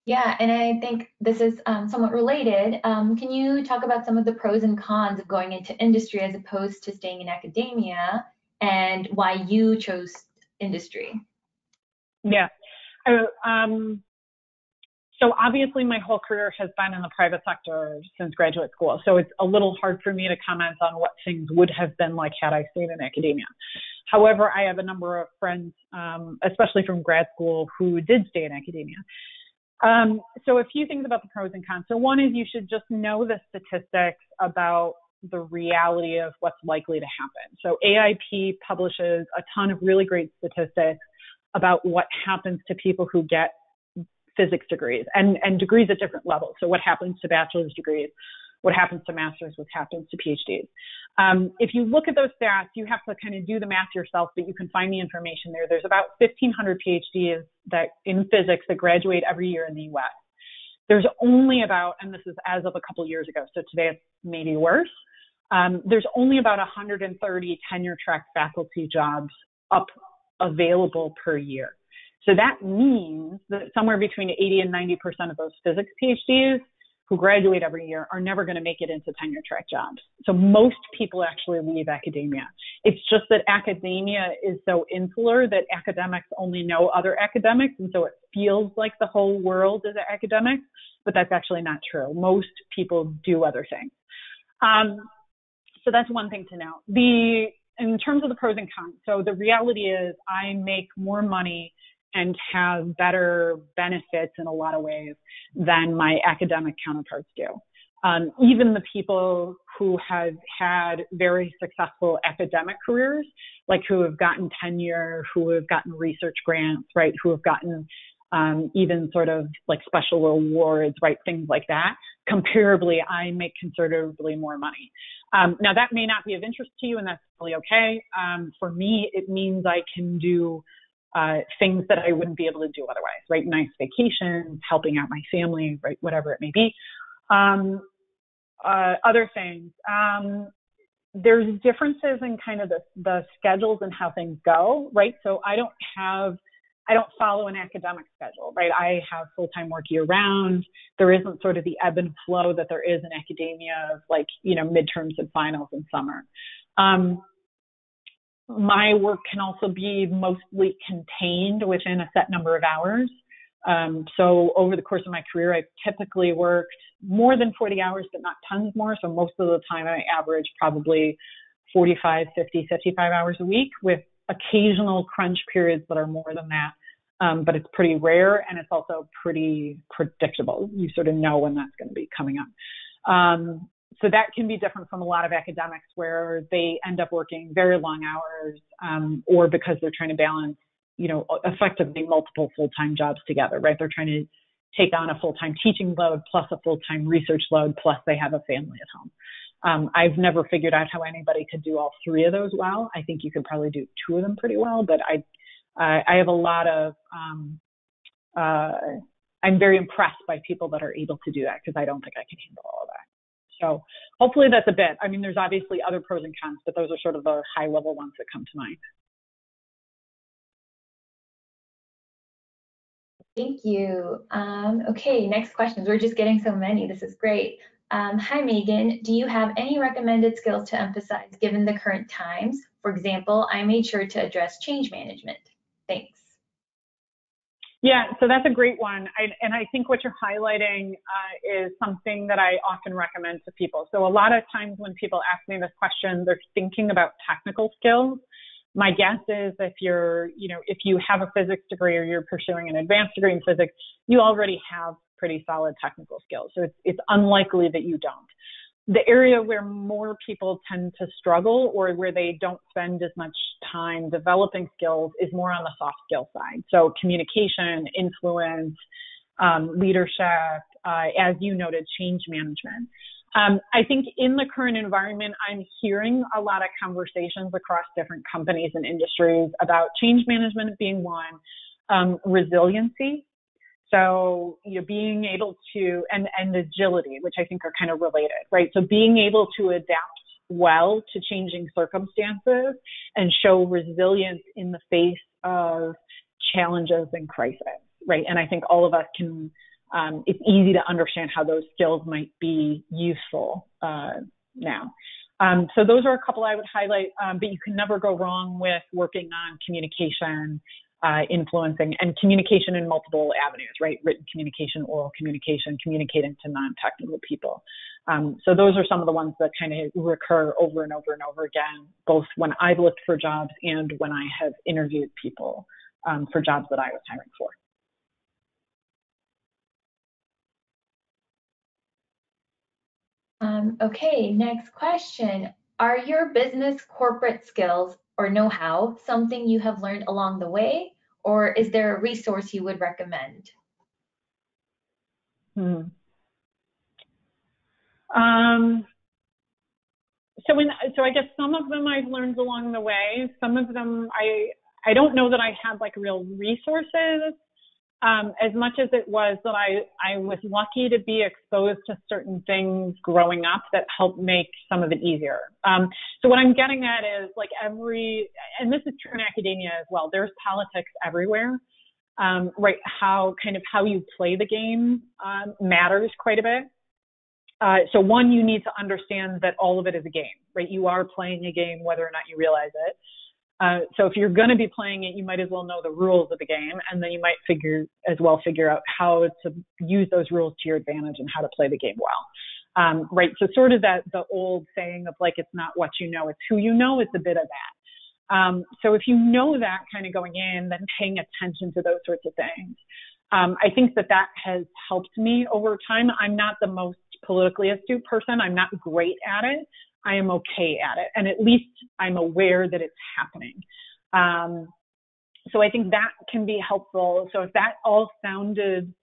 Yeah, and I think this is somewhat related. Can you talk about some of the pros and cons of going into industry as opposed to staying in academia, and why you chose industry? Yeah. So obviously my whole career has been in the private sector since graduate school. So it's a little hard for me to comment on what things would have been like had I stayed in academia. However, I have a number of friends, especially from grad school, who did stay in academia. So a few things about the pros and cons. So one is you should just know the statistics about the reality of what's likely to happen. So AIP publishes a ton of really great statistics about what happens to people who get physics degrees and degrees at different levels. So what happens to bachelor's degrees, what happens to master's, what happens to PhDs. If you look at those stats, you have to kind of do the math yourself, but you can find the information there. There's about 1,500 PhDs in physics that graduate every year in the US. There's only about, and this is as of a couple years ago, so today it's maybe worse, there's only about 130 tenure track faculty jobs available per year. So that means that somewhere between 80 and 90% of those physics PhDs who graduate every year are never going to make it into tenure track jobs. So most people actually leave academia. It's just that academia is so insular that academics only know other academics, and so it feels like the whole world is academics, but that's actually not true. Most people do other things. So that's one thing to know. In terms of the pros and cons, so the reality is I make more money and have better benefits in a lot of ways than my academic counterparts do. Even the people who have had very successful academic careers, like who have gotten tenure, who have gotten research grants, right, who have gotten even sort of like special awards, right, things like that, comparably, I make considerably more money. Now, that may not be of interest to you, and that's really okay. For me, it means I can do things that I wouldn't be able to do otherwise, right? Nice vacations, helping out my family, right? Whatever it may be. Other things, there's differences in kind of the schedules and how things go, right? So I don't follow an academic schedule, right? I have full-time work year-round. There isn't sort of the ebb and flow that there is in academia of like, midterms and finals in summer. My work can also be mostly contained within a set number of hours. So over the course of my career, I've typically worked more than 40 hours, but not tons more. So most of the time I average probably 45, 50, 55 hours a week, with occasional crunch periods that are more than that. but it's pretty rare, and it's also pretty predictable. You sort of know when that's going to be coming up. So that can be different from a lot of academics where they end up working very long hours, or because they're trying to balance, effectively multiple full-time jobs together, right? They're trying to take on a full-time teaching load plus a full-time research load, plus they have a family at home. I've never figured out how anybody could do all three of those well. I think you could probably do two of them pretty well, but I have a lot of, I'm very impressed by people that are able to do that, because I don't think I can handle all of that. So hopefully that's a bit. I mean, there's obviously other pros and cons, but those are sort of the high level ones that come to mind. Thank you. Okay, next questions. We're just getting so many. This is great. Hi, Megan. Do you have any recommended skills to emphasize given the current times? For example, I made sure to address change management. Thanks. Yeah, so that's a great one. And I think what you're highlighting is something that I often recommend to people. So a lot of times when people ask me this question, they're thinking about technical skills. My guess is if if you have a physics degree or you're pursuing an advanced degree in physics, you already have pretty solid technical skills. So it's unlikely that you don't. The area where more people tend to struggle, or where they don't spend as much time developing skills, is more on the soft skill side. So communication, influence, leadership, as you noted, change management. I think in the current environment, I'm hearing a lot of conversations across different companies and industries about change management being one, resiliency. So, being able to, and agility, which I think are kind of related, right? So being able to adapt well to changing circumstances and show resilience in the face of challenges and crisis, right? And I think all of us can, it's easy to understand how those skills might be useful now. So those are a couple I would highlight, but you can never go wrong with working on communication, influencing, and communication in multiple avenues, right? Written communication, oral communication, communicating to non-technical people. So those are some of the ones that kind of recur over and over and over again, both when I've looked for jobs and when I have interviewed people for jobs that I was hiring for. Okay, next question. Are your business corporate skills or know-how something you have learned along the way, or is there a resource you would recommend? So I guess some of them I've learned along the way. Some of them I don't know that I had like real resources, as much as it was that I was lucky to be exposed to certain things growing up that helped make some of it easier. So what I'm getting at is like and this is true in academia as well, there's politics everywhere, right? How you play the game matters quite a bit. So one, you need to understand that all of it is a game, right? You are playing a game whether or not you realize it. So if you're going to be playing it, you might as well know the rules of the game, and then you might figure out how to use those rules to your advantage and how to play the game well. Right. So sort of the old saying of like, it's not what you know, it's who you know, it's a bit of that. So if you know that kind of going in, then paying attention to those sorts of things. I think that has helped me over time. I'm not the most politically astute person. I'm not great at it. I am okay at it. And at least I'm aware that it's happening. So I think that can be helpful. So if that all sounded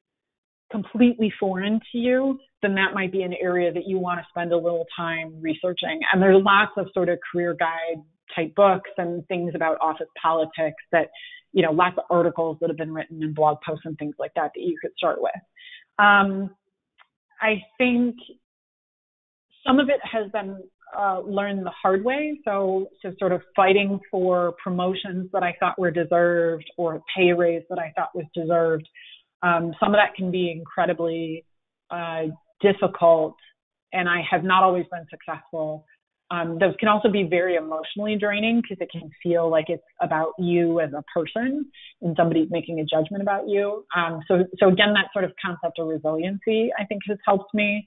completely foreign to you, then that might be an area that you want to spend a little time researching. And there's lots of sort of career guide type books and things about office politics that, lots of articles that have been written and blog posts and things like that you could start with. I think some of it has been learned the hard way. So sort of fighting for promotions that I thought were deserved or a pay raise that I thought was deserved. Some of that can be incredibly difficult, and I have not always been successful. Those can also be very emotionally draining because it can feel like it's about you as a person and somebody's making a judgment about you. So again, that sort of concept of resiliency, I think, has helped me.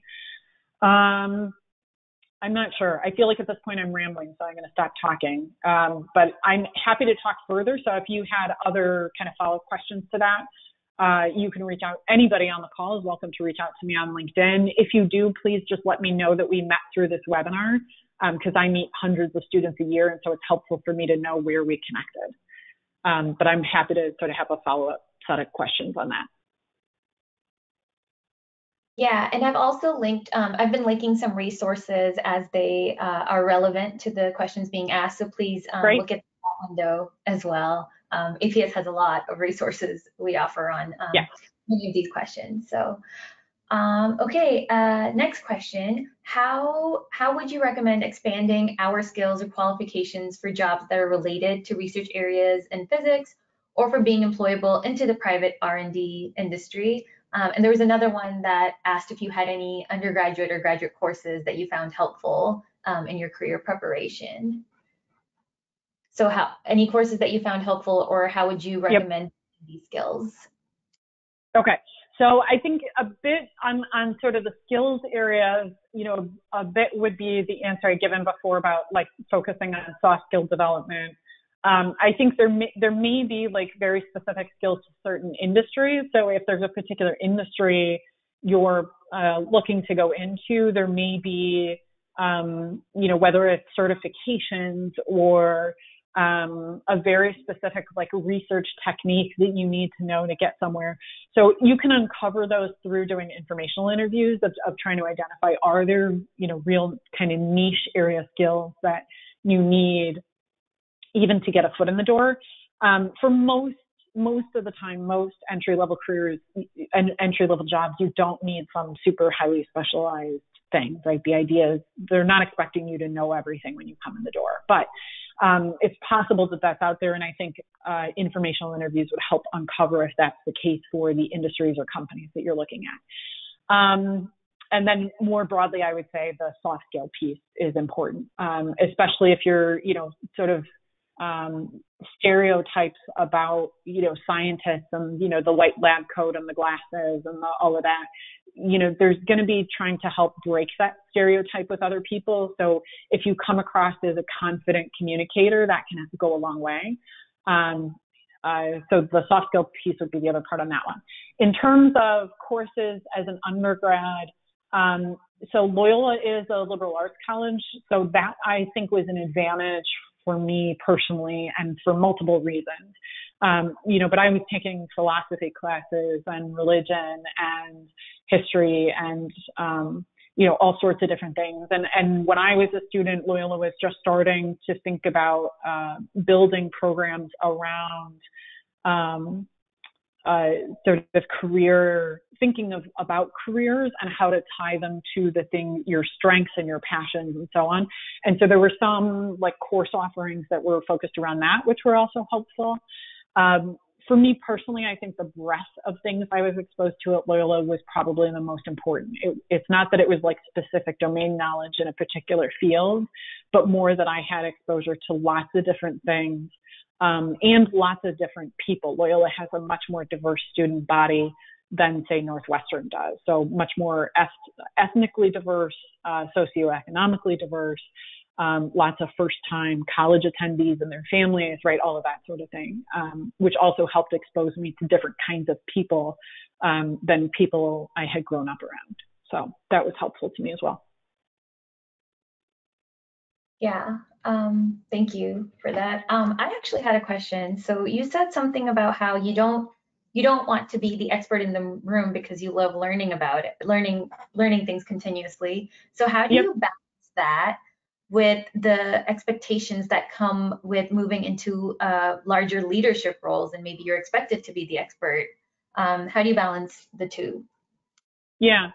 I'm not sure. I feel like at this point I'm rambling, so I'm going to stop talking. But I'm happy to talk further. So if you had other kind of follow-up questions to that, you can reach out. Anybody on the call is welcome to reach out to me on LinkedIn. If you do, please just let me know that we met through this webinar, because I meet hundreds of students a year, and so it's helpful for me to know where we connected. But I'm happy to sort of have a follow-up set of questions on that. Yeah, and I've also linked, I've been linking some resources as they are relevant to the questions being asked. So please look at that window as well. APS has a lot of resources we offer on many of these questions. So, okay, next question. How would you recommend expanding our skills or qualifications for jobs that are related to research areas in physics or for being employable into the private R&D industry? And there was another one that asked if you had any undergraduate or graduate courses that you found helpful in your career preparation. So any courses that you found helpful, or how would you recommend these skills? Okay, so I think a bit on sort of the skills areas, a bit would be the answer I'd given before about like focusing on soft skill development. I think there may be like very specific skills to certain industries. So if there's a particular industry you're looking to go into, there may be, whether it's certifications or a very specific like research technique that you need to know to get somewhere. So you can uncover those through doing informational interviews of trying to identify, are there, real kind of niche area skills that you need even to get a foot in the door. For most of the time, most entry-level careers and entry-level jobs, you don't need some super highly specialized thing, right? The idea is they're not expecting you to know everything when you come in the door, but it's possible that that's out there. And I think informational interviews would help uncover if that's the case for the industries or companies that you're looking at. And then more broadly, I would say the soft skill piece is important, especially if you're, sort of stereotypes about, scientists and, the white lab coat and the glasses and all of that. There's going to be trying to help break that stereotype with other people. So if you come across as a confident communicator, that can go a long way. So the soft skill piece would be the other part on that one. In terms of courses as an undergrad, so Loyola is a liberal arts college. So that I think was an advantage for me personally and for multiple reasons. But I was taking philosophy classes and religion and history and, all sorts of different things. And when I was a student, Loyola was just starting to think about building programs around sort of career, thinking about careers and how to tie them to the thing, your strengths and your passions and so on. And so there were some like course offerings that were focused around that, which were also helpful. For me personally, I think the breadth of things I was exposed to at Loyola was probably the most important. It's not that it was like specific domain knowledge in a particular field, but more that I had exposure to lots of different things and lots of different people. Loyola has a much more diverse student body than, say, Northwestern does. So much more ethnically diverse, socioeconomically diverse, lots of first-time college attendees and their families, right, all of that sort of thing, which also helped expose me to different kinds of people than people I had grown up around. So that was helpful to me as well. Yeah, thank you for that. I actually had a question. So you said something about how you don't want to be the expert in the room because you love learning about it, learning things continuously. So how do you balance that with the expectations that come with moving into larger leadership roles and maybe you're expected to be the expert? How do you balance the two? Yeah.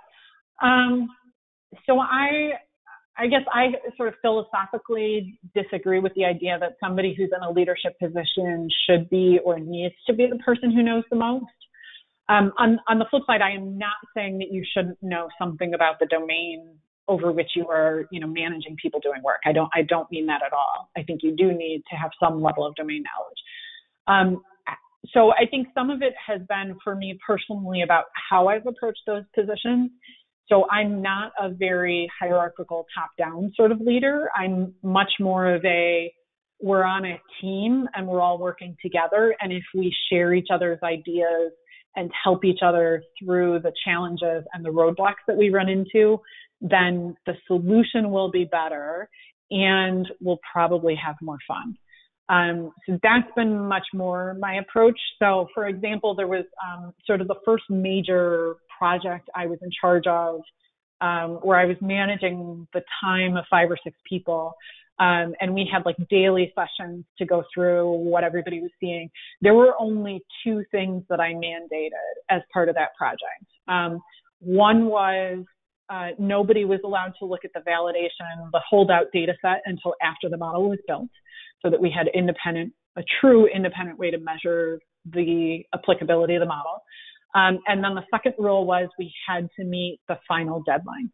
So I guess I sort of philosophically disagree with the idea that somebody who's in a leadership position should be or needs to be the person who knows the most. On the flip side, I am not saying that you shouldn't know something about the domain over which you are, managing people doing work. I don't mean that at all. I think you do need to have some level of domain knowledge. So I think some of it has been for me personally about how I've approached those positions. So I'm not a very hierarchical top-down sort of leader. I'm much more of we're on a team and we're all working together. And if we share each other's ideas and help each other through the challenges and the roadblocks that we run into, then the solution will be better and we'll probably have more fun. So that's been much more my approach. So for example, there was sort of the first major project I was in charge of, where I was managing the time of 5 or 6 people. And we had like daily sessions to go through what everybody was seeing. There were only 2 things that I mandated as part of that project. One was nobody was allowed to look at the validation, the holdout data set until after the model was built, so that we had a true independent way to measure the applicability of the model. And then the second rule was we had to meet the final deadline.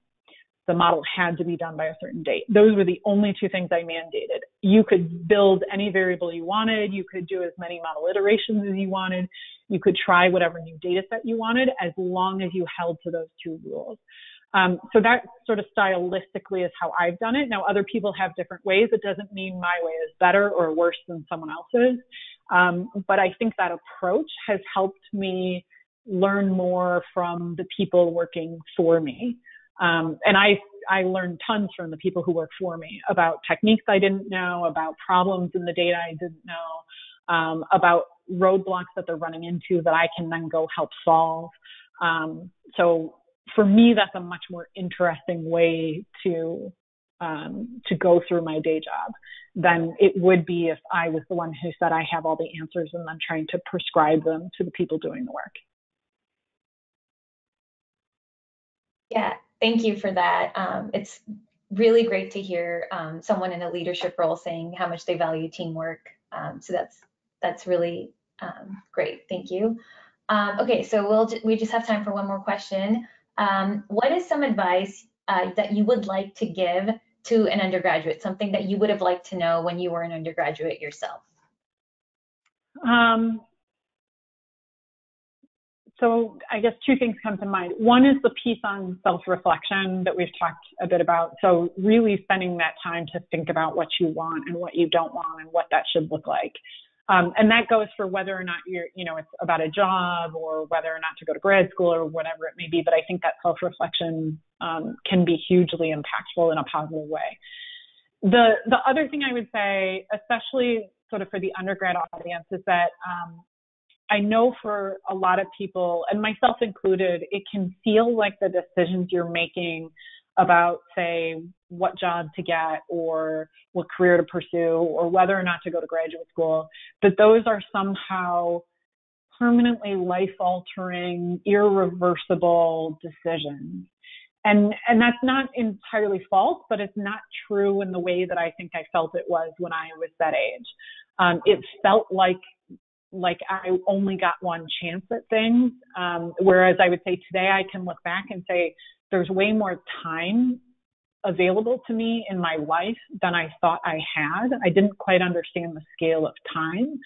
The model had to be done by a certain date. Those were the only 2 things I mandated. You could build any variable you wanted. You could do as many model iterations as you wanted. You could try whatever new data set you wanted, as long as you held to those 2 rules. So that sort of stylistically is how I've done it. Now, other people have different ways. It doesn't mean my way is better or worse than someone else's. But I think that approach has helped me learn more from the people working for me. And I learned tons from the people who work for me about techniques I didn't know, about problems in the data I didn't know, about roadblocks that they're running into that I can then go help solve. So for me, that's a much more interesting way to go through my day job than it would be if I was the one who said I have all the answers and then trying to prescribe them to the people doing the work. Yeah, thank you for that. It's really great to hear someone in a leadership role saying how much they value teamwork. So that's really great. Thank you. Okay, so we just have time for one more question. What is some advice that you would like to give to an undergraduate, something that you would have liked to know when you were an undergraduate yourself? So I guess 2 things come to mind. One is the piece on self-reflection that we've talked a bit about. So really spending that time to think about what you want and what you don't want and what that should look like. And that goes for whether or not it's about a job or whether or not to go to grad school or whatever it may be. But I think that self-reflection can be hugely impactful in a positive way. The other thing I would say, especially sort of for the undergrad audience, is that I know for a lot of people, and myself included, it can feel like the decisions you're making about, say, what job to get or what career to pursue or whether or not to go to graduate school, that those are somehow permanently life-altering, irreversible decisions. And that's not entirely false, but it's not true in the way that I think I felt it was when I was that age. It felt like I only got one chance at things, whereas I would say today I can look back and say there's way more time available to me in my life than I thought I had. I didn't quite understand the scale of time.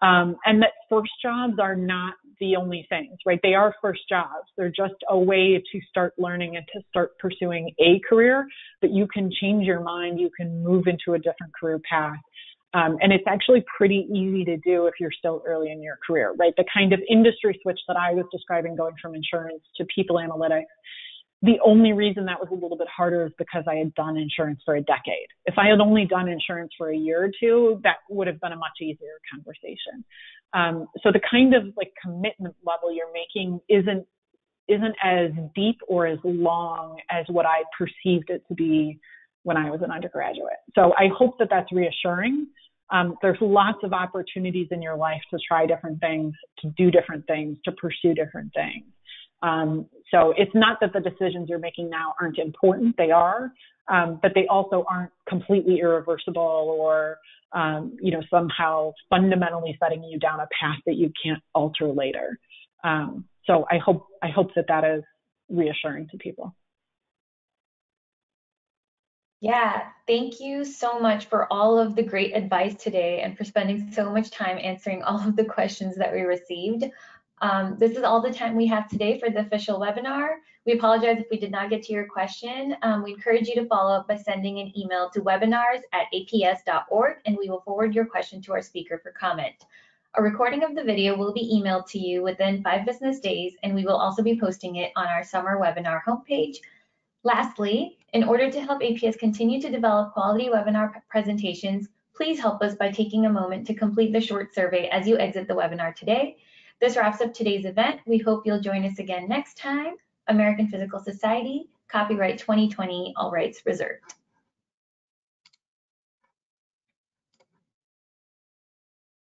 And that first jobs are not the only things, right? They are first jobs. They're just a way to start learning and to start pursuing a career, but you can change your mind. You can move into a different career path. And it's actually pretty easy to do if you're still early in your career, right? The kind of industry switch that I was describing, going from insurance to people analytics, the only reason that was a little bit harder is because I had done insurance for a decade. If I had only done insurance for a year or 2, that would have been a much easier conversation. So the kind of like commitment level you're making isn't as deep or as long as what I perceived it to be when I was an undergraduate. So I hope that that's reassuring. There's lots of opportunities in your life to try different things, to do different things, to pursue different things. So it's not that the decisions you're making now aren't important. They are, but they also aren't completely irreversible or, somehow fundamentally setting you down a path that you can't alter later. So I hope that is reassuring to people. Yeah, thank you so much for all of the great advice today and for spending so much time answering all of the questions that we received. This is all the time we have today for the official webinar. We apologize if we did not get to your question. We encourage you to follow up by sending an email to webinars@aps.org, and we will forward your question to our speaker for comment. A recording of the video will be emailed to you within 5 business days, and we will also be posting it on our summer webinar homepage. Lastly, in order to help APS continue to develop quality webinar presentations, please help us by taking a moment to complete the short survey as you exit the webinar today. This wraps up today's event. We hope you'll join us again next time. American Physical Society, copyright 2020, all rights reserved.